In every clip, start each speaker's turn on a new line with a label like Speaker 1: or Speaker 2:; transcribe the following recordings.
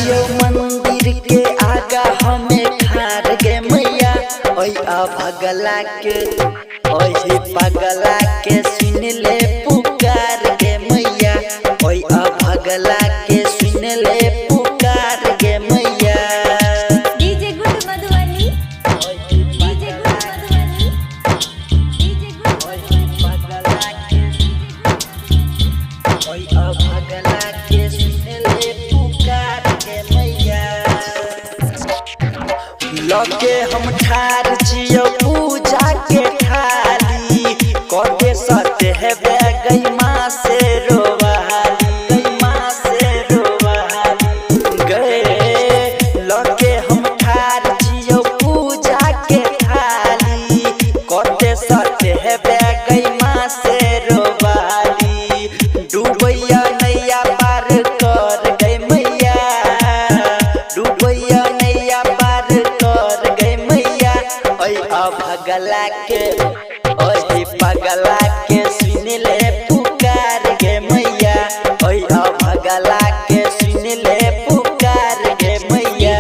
Speaker 1: जियो मंदिर के आगा हमें खार गे मैया ओई भगला के ओही पगला के सुन ले पुकार गे मैया ओई भगला के सुन ले पुकार गे मैया।
Speaker 2: DJ good Madhubani DJ good Madhubani DJ good
Speaker 1: पगला के ओई भगला के सुन ले पुकार गे मैया। लगे हम ठार जियो पूजा के थाली कटे सते है गई माँ से रोवाली माँ से रोवाली गए। लगे हम ठार जियो पूजा के थाली कटे सते है गई माँ से रोवाली। डूबैया नैया पार कर गई मैया डूबैया नैया पार कर गई मैया ओई भगला के ओही पगला के सुन ले पुकार गे मैया ओई भगला के सुन ले पुकार गे मैया।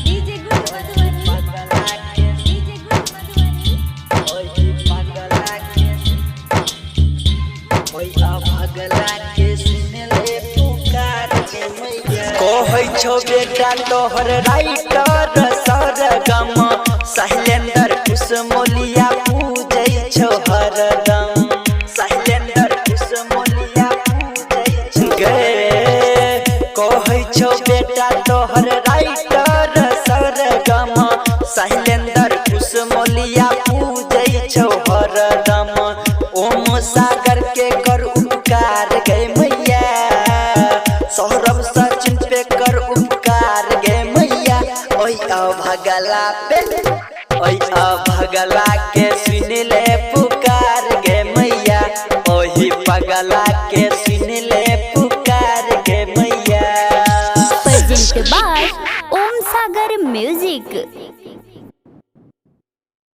Speaker 2: डीजे गुड मधुबनी
Speaker 1: पगला के
Speaker 2: डीजे गुड मधुबनी
Speaker 1: ओही पगला के ओई भगला के सुन ले पुकार गे मैया। कहै छौ बेटा तोहर राइटर सरगम शैलेंद्र कुशमोलिया पूजै छौ हरदम शैलेंद्र कुशमोलिया पूजै छौ गे। कहै छौ बेटा तोहर राइटर सरगम शैलेंद्र कुशमोलिया पूजै छौ हरदम। ओम सागर के कर उपकार गे मैया सौरभ सचिन पे कर उपकार गे मैया ओई भगला पे ओई भगला के सुन ले